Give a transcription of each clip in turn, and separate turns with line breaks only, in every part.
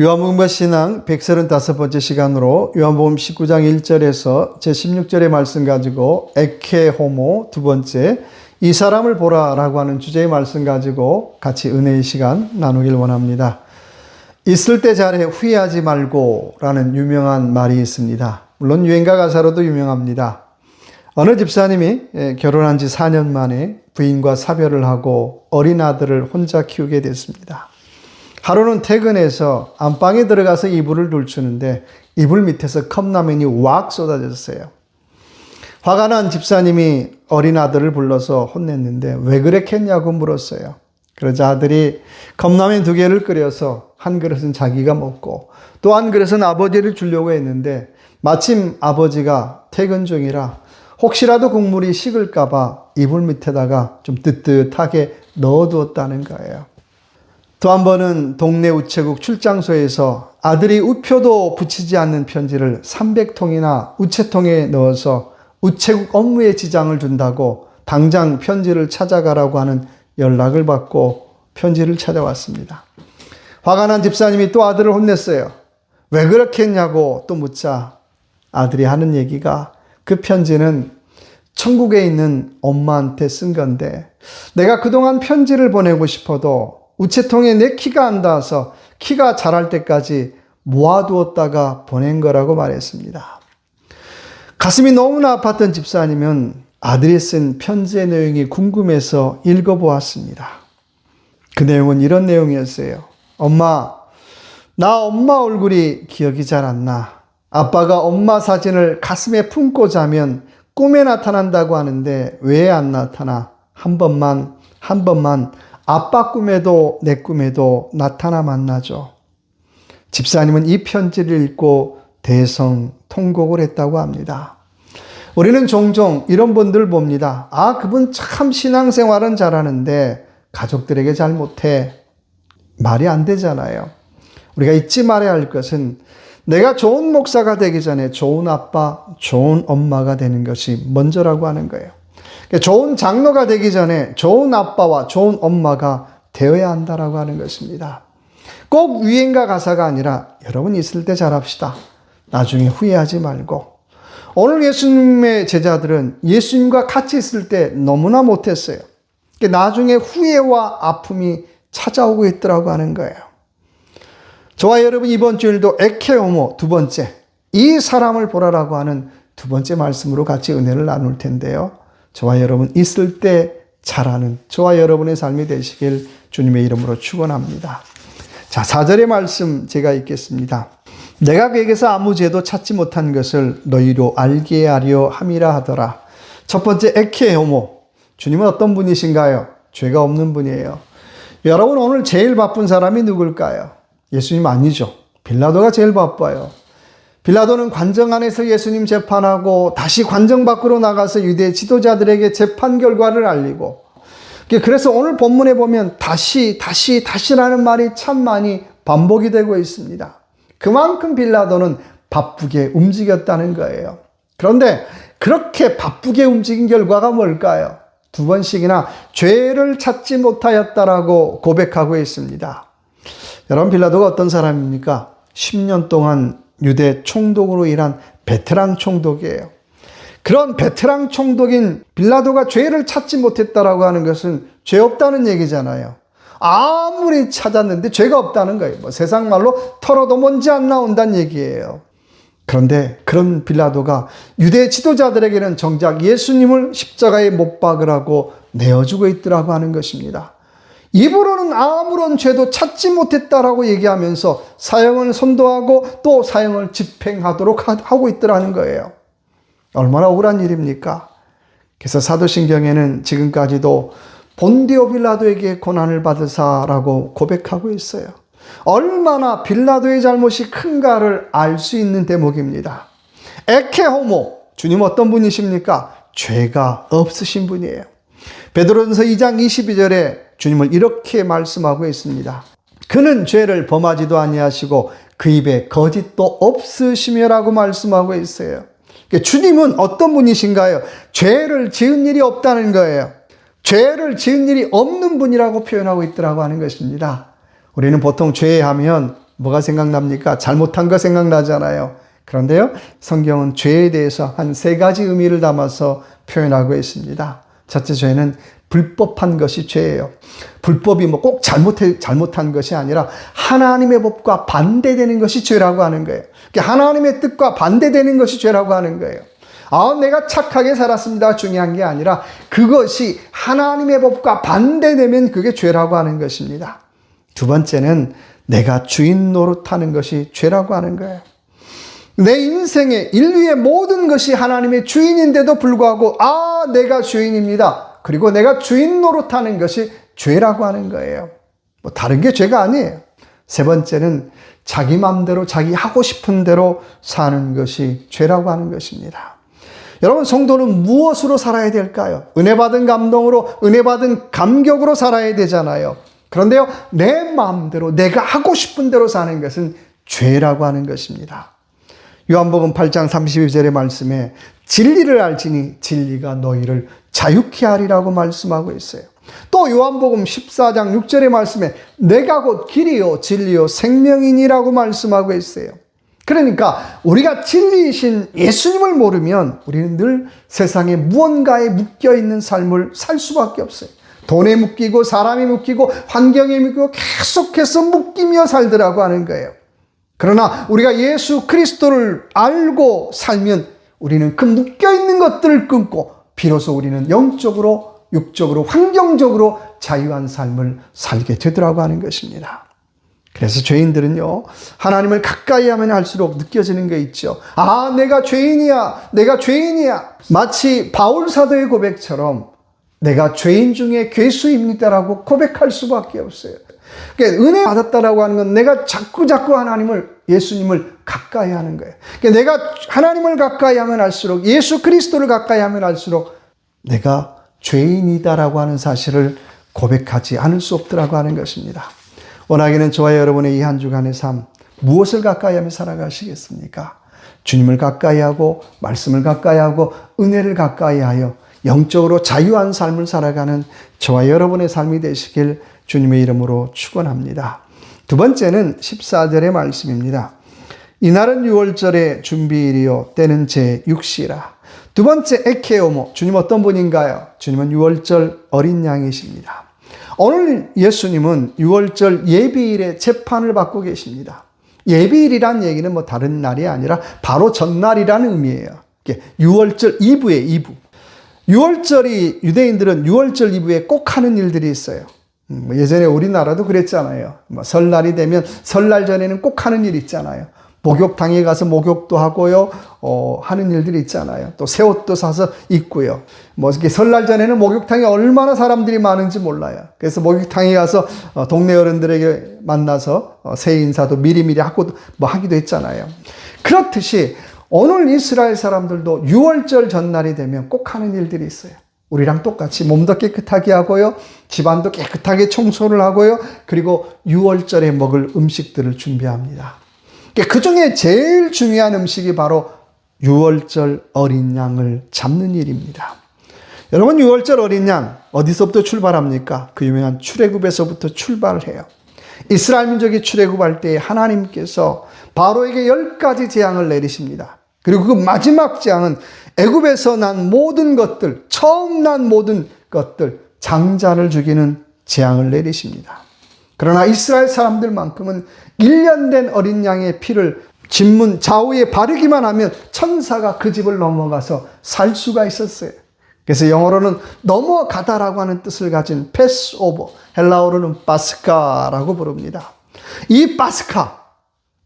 요한복음 신앙 135번째 시간으로 요한복음 19장 1절에서 제16절의 말씀 가지고 에케 호모 두 번째 이 사람을 보라라고 하는 주제의 말씀 가지고 같이 은혜의 시간 나누길 원합니다. 있을 때 잘해 후회하지 말고 라는 유명한 말이 있습니다. 물론 유행가 가사로도 유명합니다. 어느 집사님이 결혼한 지 4년 만에 부인과 사별을 하고 어린 아들을 혼자 키우게 됐습니다. 하루는 퇴근해서 안방에 들어가서 이불을 둘추는데 이불 밑에서 컵라면이 왁 쏟아졌어요. 화가 난 집사님이 어린 아들을 불러서 혼냈는데 왜 그랬겠냐고 물었어요. 그러자 아들이 컵라면 2개를 끓여서 한 그릇은 자기가 먹고 또 한 그릇은 아버지를 주려고 했는데 마침 아버지가 퇴근 중이라 혹시라도 국물이 식을까 봐 이불 밑에다가 좀 뜨뜻하게 넣어두었다는 거예요. 또 한 번은 동네 우체국 출장소에서 아들이 우표도 붙이지 않는 편지를 300통이나 우체통에 넣어서 우체국 업무에 지장을 준다고 당장 편지를 찾아가라고 하는 연락을 받고 편지를 찾아왔습니다. 화가 난 집사님이 또 아들을 혼냈어요. 왜 그렇게 했냐고 또 묻자 아들이 하는 얘기가 그 편지는 천국에 있는 엄마한테 쓴 건데 내가 그동안 편지를 보내고 싶어도 우체통에 내 키가 안 닿아서 키가 자랄 때까지 모아두었다가 보낸 거라고 말했습니다. 가슴이 너무나 아팠던 집사님은 아들이 쓴 편지의 내용이 궁금해서 읽어보았습니다. 그 내용은 이런 내용이었어요. 엄마, 나 엄마 얼굴이 기억이 잘 안 나. 아빠가 엄마 사진을 가슴에 품고 자면 꿈에 나타난다고 하는데 왜 안 나타나? 한 번만 아빠 꿈에도 내 꿈에도 나타나 만나죠. 집사님은 이 편지를 읽고 대성통곡을 했다고 합니다. 우리는 종종 이런 분들 봅니다. 아, 그분 참 신앙생활은 잘하는데 가족들에게 잘 못해. 말이 안 되잖아요. 우리가 잊지 말아야 할 것은 내가 좋은 목사가 되기 전에 좋은 아빠, 좋은 엄마가 되는 것이 먼저라고 하는 거예요. 좋은 장로가 되기 전에 좋은 아빠와 좋은 엄마가 되어야 한다라고 하는 것입니다. 꼭 유행가 가사가 아니라 여러분 있을 때 잘합시다. 나중에 후회하지 말고. 오늘 예수님의 제자들은 예수님과 같이 있을 때 너무나 못했어요. 나중에 후회와 아픔이 찾아오고 있더라고 하는 거예요. 저와 여러분 이번 주일도 에케호모 두 번째 이 사람을 보라라고 하는 두 번째 말씀으로 같이 은혜를 나눌 텐데요. 저와 여러분 있을 때 잘하는 저와 여러분의 삶이 되시길 주님의 이름으로 축원합니다. 자, 4절의 말씀 제가 읽겠습니다. 내가 그에게서 아무 죄도 찾지 못한 것을 너희로 알게 하려 함이라 하더라. 첫 번째 에케호모. 주님은 어떤 분이신가요? 죄가 없는 분이에요. 여러분 오늘 제일 바쁜 사람이 누굴까요? 예수님 아니죠. 빌라도가 제일 바빠요. 빌라도는 관정 안에서 예수님 재판하고 다시 관정 밖으로 나가서 유대 지도자들에게 재판 결과를 알리고 그래서 오늘 본문에 보면 다시라는 말이 참 많이 반복이 되고 있습니다. 그만큼 빌라도는 바쁘게 움직였다는 거예요. 그런데 그렇게 바쁘게 움직인 결과가 뭘까요? 2번씩이나 죄를 찾지 못하였다라고 고백하고 있습니다. 여러분 빌라도가 어떤 사람입니까? 10년 동안 유대 총독으로 일한 베테랑 총독이에요. 그런 베테랑 총독인 빌라도가 죄를 찾지 못했다라고 하는 것은 죄 없다는 얘기잖아요. 아무리 찾았는데 죄가 없다는 거예요. 세상 말로 털어도 먼지 안 나온다는 얘기예요. 그런데 그런 빌라도가 유대 지도자들에게는 정작 예수님을 십자가에 못 박으라고 내어주고 있더라고 하는 것입니다. 입으로는 아무런 죄도 찾지 못했다라고 얘기하면서 사형을 선도하고 또 사형을 집행하도록 하고 있더라는 거예요. 얼마나 억울한 일입니까? 그래서 사도신경에는 지금까지도 본디오 빌라도에게 고난을 받으사라고 고백하고 있어요. 얼마나 빌라도의 잘못이 큰가를 알 수 있는 대목입니다. 에케호모, 주님 어떤 분이십니까? 죄가 없으신 분이에요. 베드로전서 2장 22절에 주님을 이렇게 말씀하고 있습니다. 그는 죄를 범하지도 아니하시고 그 입에 거짓도 없으시며라고 말씀하고 있어요. 주님은 어떤 분이신가요? 죄를 지은 일이 없다는 거예요. 죄를 지은 일이 없는 분이라고 표현하고 있더라고 하는 것입니다. 우리는 보통 죄하면 뭐가 생각납니까? 잘못한 거 생각나잖아요. 그런데요, 성경은 죄에 대해서 한 3가지 의미를 담아서 표현하고 있습니다. 첫째, 죄는 불법한 것이 죄예요. 불법이 뭐 꼭 잘못한 것이 아니라 하나님의 법과 반대되는 것이 죄라고 하는 거예요. 하나님의 뜻과 반대되는 것이 죄라고 하는 거예요. 내가 착하게 살았습니다. 중요한 게 아니라 그것이 하나님의 법과 반대되면 그게 죄라고 하는 것입니다. 두 번째는 내가 주인 노릇하는 것이 죄라고 하는 거예요. 내 인생의 인류의 모든 것이 하나님의 주인인데도 불구하고 내가 주인입니다. 그리고 내가 주인 노릇하는 것이 죄라고 하는 거예요. 뭐 다른 게 죄가 아니에요. 세 번째는 자기 마음대로 자기 하고 싶은 대로 사는 것이 죄라고 하는 것입니다. 여러분, 성도는 무엇으로 살아야 될까요? 은혜 받은 감동으로, 은혜 받은 감격으로 살아야 되잖아요. 그런데요, 내 마음대로 내가 하고 싶은 대로 사는 것은 죄라고 하는 것입니다. 요한복음 8장 32절의 말씀에 진리를 알지니 진리가 너희를 자유케 하리라고 말씀하고 있어요. 또 요한복음 14장 6절의 말씀에 내가 곧 길이요 진리요 생명이니라고 말씀하고 있어요. 그러니까 우리가 진리이신 예수님을 모르면 우리는 늘 세상에 무언가에 묶여있는 삶을 살 수밖에 없어요. 돈에 묶이고 사람에 묶이고 환경에 묶이고 계속해서 묶이며 살더라고 하는 거예요. 그러나 우리가 예수 그리스도를 알고 살면 우리는 그 묶여있는 것들을 끊고 비로소 우리는 영적으로, 육적으로, 환경적으로 자유한 삶을 살게 되더라고 하는 것입니다. 그래서 죄인들은요, 하나님을 가까이 하면 할수록 느껴지는 게 있죠. 내가 죄인이야. 내가 죄인이야. 마치 바울 사도의 고백처럼 내가 죄인 중에 괴수입니다라고 고백할 수밖에 없어요. 그러니까 은혜 받았다라고 하는 건 내가 자꾸 예수님을 가까이 하는 거예요. 그러니까 내가 하나님을 가까이 하면 할수록, 예수 그리스도를 가까이 하면 할수록 내가 죄인이다라고 하는 사실을 고백하지 않을 수 없더라고 하는 것입니다. 원하기는 저와 여러분의 이 한 주간의 삶, 무엇을 가까이 하며 살아가시겠습니까? 주님을 가까이 하고, 말씀을 가까이 하고, 은혜를 가까이 하여 영적으로 자유한 삶을 살아가는 저와 여러분의 삶이 되시길 주님의 이름으로 축원합니다. 두 번째는 14절의 말씀입니다. 이날은 유월절의 준비일이요 때는 제6시라. 두 번째 에케오모, 주님 어떤 분인가요? 주님은 유월절 어린 양이십니다. 오늘 예수님은 유월절 예비일의 재판을 받고 계십니다. 예비일이란 얘기는 뭐 다른 날이 아니라 바로 전날이라는 의미예요. 유월절 이브의 이브. 유월절이, 유대인들은 유월절 이브에 꼭 하는 일들이 있어요. 예전에 우리나라도 그랬잖아요. 설날이 되면 설날 전에는 꼭 하는 일 있잖아요. 목욕탕에 가서 목욕도 하고요. 하는 일들이 있잖아요. 또 새 옷도 사서 입고요. 이렇게 설날 전에는 목욕탕에 얼마나 사람들이 많은지 몰라요. 그래서 목욕탕에 가서 동네 어른들에게 만나서 새해 인사도 미리미리 하고 하기도 했잖아요. 그렇듯이 오늘 이스라엘 사람들도 유월절 전날이 되면 꼭 하는 일들이 있어요. 우리랑 똑같이 몸도 깨끗하게 하고요. 집안도 깨끗하게 청소를 하고요. 그리고 유월절에 먹을 음식들을 준비합니다. 그 중에 제일 중요한 음식이 바로 유월절 어린 양을 잡는 일입니다. 여러분, 유월절 어린 양 어디서부터 출발합니까? 그 유명한 출애굽에서부터 출발을 해요. 이스라엘 민족이 출애굽할 때 하나님께서 바로에게 10가지 재앙을 내리십니다. 그리고 그 마지막 재앙은 애굽에서 난 모든 것들, 처음 난 모든 것들, 장자를 죽이는 재앙을 내리십니다. 그러나 이스라엘 사람들만큼은 1년 된 어린 양의 피를 진문 좌우에 바르기만 하면 천사가 그 집을 넘어가서 살 수가 있었어요. 그래서 영어로는 넘어가다라고 하는 뜻을 가진 패스오버, 헬라어로는 파스카라고 부릅니다. 이 파스카,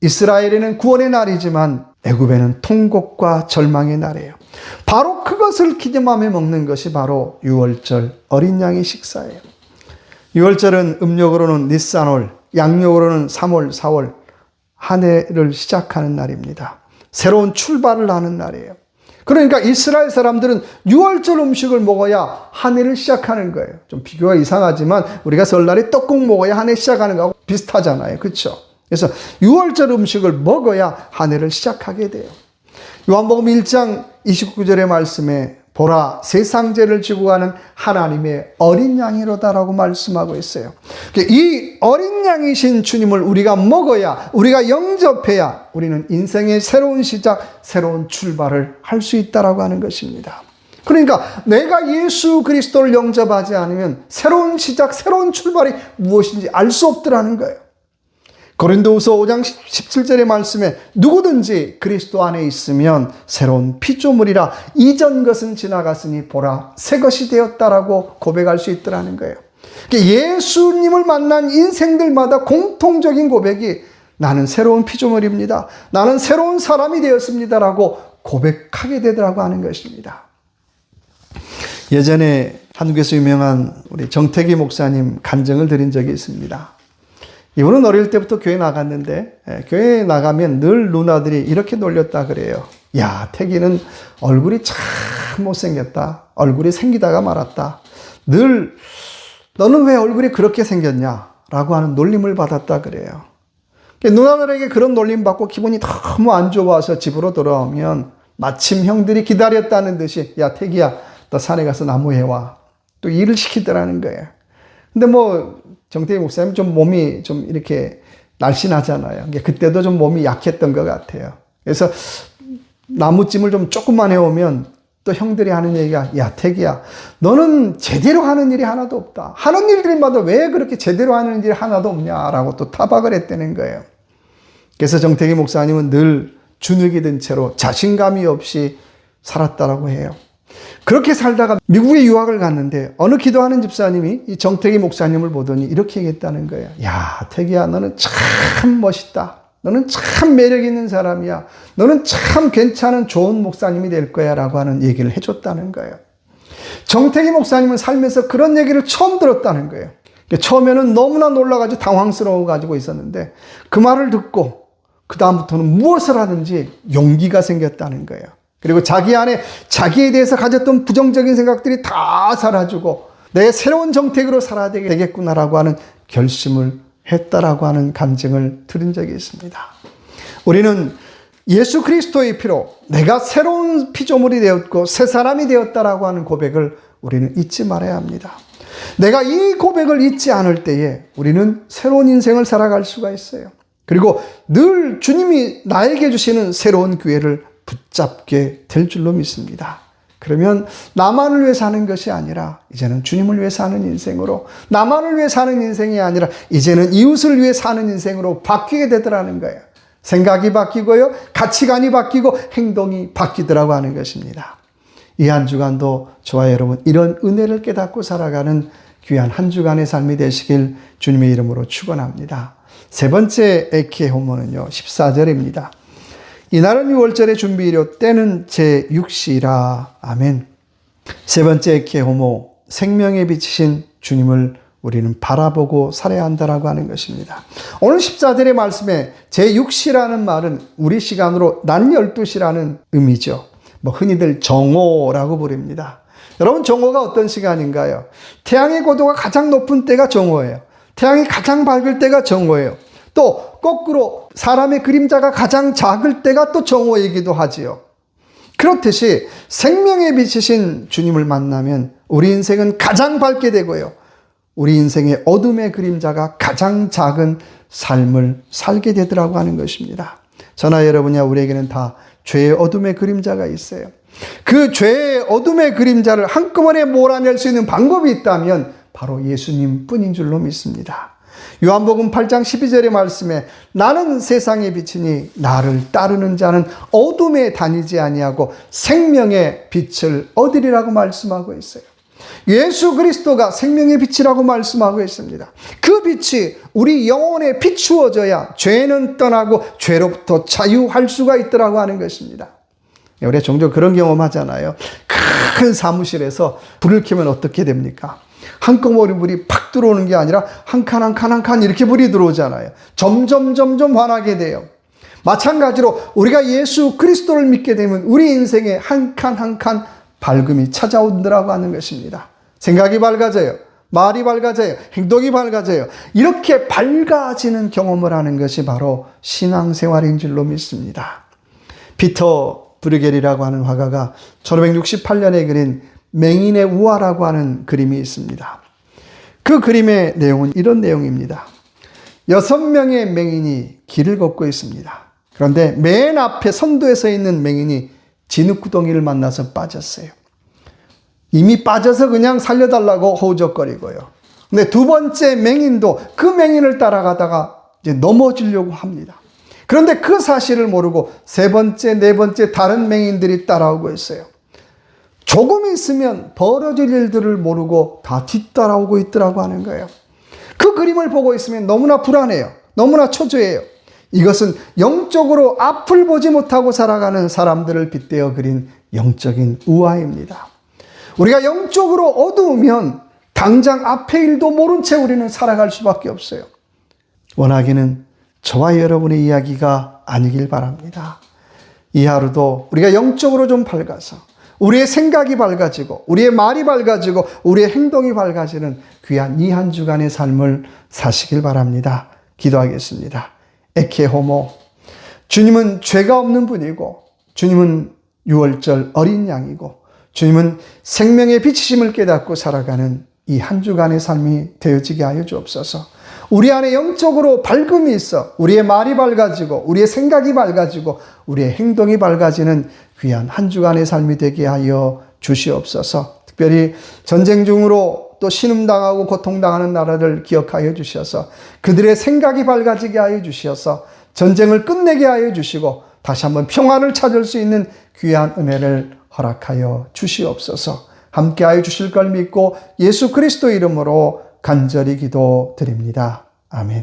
이스라엘에는 구원의 날이지만 애굽에는 통곡과 절망의 날이에요. 바로 그것을 기념하며 먹는 것이 바로 유월절 어린 양의 식사예요. 유월절은 음력으로는 니산월, 양력으로는 3월, 4월 한 해를 시작하는 날입니다. 새로운 출발을 하는 날이에요. 그러니까 이스라엘 사람들은 유월절 음식을 먹어야 한 해를 시작하는 거예요. 좀 비교가 이상하지만 우리가 설날에 떡국 먹어야 한 해 시작하는 거하고 비슷하잖아요. 그렇죠? 그래서 유월절 음식을 먹어야 한 해를 시작하게 돼요. 요한복음 1장 29절의 말씀에 보라, 세상 죄를 지고 가는 하나님의 어린 양이로다라고 말씀하고 있어요. 이 어린 양이신 주님을 우리가 먹어야, 우리가 영접해야 우리는 인생의 새로운 시작, 새로운 출발을 할 수 있다라고 하는 것입니다. 그러니까 내가 예수 그리스도를 영접하지 않으면 새로운 시작, 새로운 출발이 무엇인지 알 수 없더라는 거예요. 고린도후서 5장 17절의 말씀에 누구든지 그리스도 안에 있으면 새로운 피조물이라 이전 것은 지나갔으니 보라 새 것이 되었다라고 고백할 수 있더라는 거예요. 예수님을 만난 인생들마다 공통적인 고백이 나는 새로운 피조물입니다. 나는 새로운 사람이 되었습니다라고 고백하게 되더라고 하는 것입니다. 예전에 한국에서 유명한 우리 정태기 목사님 간증을 드린 적이 있습니다. 이분은 어릴 때부터 교회 나갔는데 교회에 나가면 늘 누나들이 이렇게 놀렸다 그래요. 야, 태기는 얼굴이 참 못생겼다. 얼굴이 생기다가 말았다. 늘 너는 왜 얼굴이 그렇게 생겼냐? 라고 하는 놀림을 받았다 그래요. 누나들에게 그런 놀림 받고 기분이 너무 안 좋아서 집으로 돌아오면 마침 형들이 기다렸다는 듯이 야, 태기야, 너 산에 가서 나무 해와. 또 일을 시키더라는 거예요. 근데 정태기 목사님 좀 몸이 좀 이렇게 날씬하잖아요. 그때도 좀 몸이 약했던 것 같아요. 그래서 나무찜을 좀 조금만 해오면 또 형들이 하는 얘기가 야, 태기야, 너는 제대로 하는 일이 하나도 없다. 하는 일들마다 왜 그렇게 제대로 하는 일이 하나도 없냐라고 또 타박을 했다는 거예요. 그래서 정태기 목사님은 늘 주눅이 든 채로 자신감이 없이 살았다라고 해요. 그렇게 살다가 미국에 유학을 갔는데 어느 기도하는 집사님이 이 정태기 목사님을 보더니 이렇게 얘기했다는 거예요. 야, 태기야, 너는 참 멋있다. 너는 참 매력 있는 사람이야. 너는 참 괜찮은 좋은 목사님이 될 거야 라고 하는 얘기를 해줬다는 거예요. 정태기 목사님은 살면서 그런 얘기를 처음 들었다는 거예요. 처음에는 너무나 놀라가지고 당황스러워가지고 있었는데 그 말을 듣고 그 다음부터는 무엇을 하든지 용기가 생겼다는 거예요. 그리고 자기 안에 자기에 대해서 가졌던 부정적인 생각들이 다 사라지고 내 새로운 정택으로 살아야 되겠구나라고 하는 결심을 했다라고 하는 간증을 들은 적이 있습니다. 우리는 예수 그리스도의 피로 내가 새로운 피조물이 되었고 새 사람이 되었다라고 하는 고백을 우리는 잊지 말아야 합니다. 내가 이 고백을 잊지 않을 때에 우리는 새로운 인생을 살아갈 수가 있어요. 그리고 늘 주님이 나에게 주시는 새로운 기회를 붙잡게 될 줄로 믿습니다. 그러면 나만을 위해 사는 것이 아니라 이제는 주님을 위해 사는 인생으로, 나만을 위해 사는 인생이 아니라 이제는 이웃을 위해 사는 인생으로 바뀌게 되더라는 거예요. 생각이 바뀌고요, 가치관이 바뀌고 행동이 바뀌더라고 하는 것입니다. 이 한 주간도 저와 여러분 이런 은혜를 깨닫고 살아가는 귀한 한 주간의 삶이 되시길 주님의 이름으로 축원합니다. 세 번째 에케 호모는요 14절입니다. 이날은 유월절의 준비일요 때는 제6시라. 아멘. 세 번째 에케 호모, 생명에 비치신 주님을 우리는 바라보고 살아야 한다라고 하는 것입니다. 오늘 14절의 말씀에 제6시라는 말은 우리 시간으로 낮 12시라는 의미죠. 흔히들 정오라고 부릅니다. 여러분, 정오가 어떤 시간인가요? 태양의 고도가 가장 높은 때가 정오예요. 태양이 가장 밝을 때가 정오예요. 또 거꾸로 사람의 그림자가 가장 작을 때가 또 정오이기도 하지요. 그렇듯이 생명에 비치신 주님을 만나면 우리 인생은 가장 밝게 되고요, 우리 인생의 어둠의 그림자가 가장 작은 삶을 살게 되더라고 하는 것입니다. 저나 여러분이야 우리에게는 다 죄의 어둠의 그림자가 있어요. 그 죄의 어둠의 그림자를 한꺼번에 몰아낼 수 있는 방법이 있다면 바로 예수님 뿐인 줄로 믿습니다. 요한복음 8장 12절의 말씀에 나는 세상의 빛이니 나를 따르는 자는 어둠에 다니지 아니하고 생명의 빛을 얻으리라고 말씀하고 있어요. 예수 그리스도가 생명의 빛이라고 말씀하고 있습니다. 그 빛이 우리 영혼에 비추어져야 죄는 떠나고 죄로부터 자유할 수가 있더라고 하는 것입니다. 우리가 종종 그런 경험하잖아요. 큰 사무실에서 불을 켜면 어떻게 됩니까? 한꺼번에 불이 팍 들어오는 게 아니라 한 칸 한 칸 한 칸 이렇게 불이 들어오잖아요. 점점 환하게 돼요. 마찬가지로 우리가 예수 그리스도를 믿게 되면 우리 인생에 한 칸 한 칸 밝음이 찾아오더라고 하는 것입니다. 생각이 밝아져요. 말이 밝아져요. 행동이 밝아져요. 이렇게 밝아지는 경험을 하는 것이 바로 신앙생활인 줄로 믿습니다. 피터 브르겔이라고 하는 화가가 1568년에 그린 맹인의 우화라고 하는 그림이 있습니다. 그 그림의 내용은 이런 내용입니다. 6명의 맹인이 길을 걷고 있습니다. 그런데 맨 앞에 선두에 서 있는 맹인이 진흙구덩이를 만나서 빠졌어요. 이미 빠져서 그냥 살려달라고 허우적거리고요. 근데 두 번째 맹인도 그 맹인을 따라가다가 이제 넘어지려고 합니다. 그런데 그 사실을 모르고 세 번째, 네 번째 다른 맹인들이 따라오고 있어요. 조금 있으면 벌어질 일들을 모르고 다 뒤따라오고 있더라고 하는 거예요. 그 그림을 보고 있으면 너무나 불안해요. 너무나 초조해요. 이것은 영적으로 앞을 보지 못하고 살아가는 사람들을 빗대어 그린 영적인 우화입니다. 우리가 영적으로 어두우면 당장 앞의 일도 모른 채 우리는 살아갈 수밖에 없어요. 원하기는 저와 여러분의 이야기가 아니길 바랍니다. 이 하루도 우리가 영적으로 좀 밝아서 우리의 생각이 밝아지고 우리의 말이 밝아지고 우리의 행동이 밝아지는 귀한 이 한 주간의 삶을 사시길 바랍니다. 기도하겠습니다. 에케 호모, 주님은 죄가 없는 분이고 주님은 유월절 어린 양이고 주님은 생명의 빛이심을 깨닫고 살아가는 이 한 주간의 삶이 되어지게 하여 주옵소서. 우리 안에 영적으로 밝음이 있어 우리의 말이 밝아지고 우리의 생각이 밝아지고 우리의 행동이 밝아지는 귀한 한 주간의 삶이 되게 하여 주시옵소서. 특별히 전쟁 중으로 또 신음당하고 고통당하는 나라를 기억하여 주셔서 그들의 생각이 밝아지게 하여 주셔서 전쟁을 끝내게 하여 주시고 다시 한번 평안을 찾을 수 있는 귀한 은혜를 허락하여 주시옵소서. 함께하여 주실 걸 믿고 예수 그리스도 이름으로 간절히 기도드립니다. 아멘.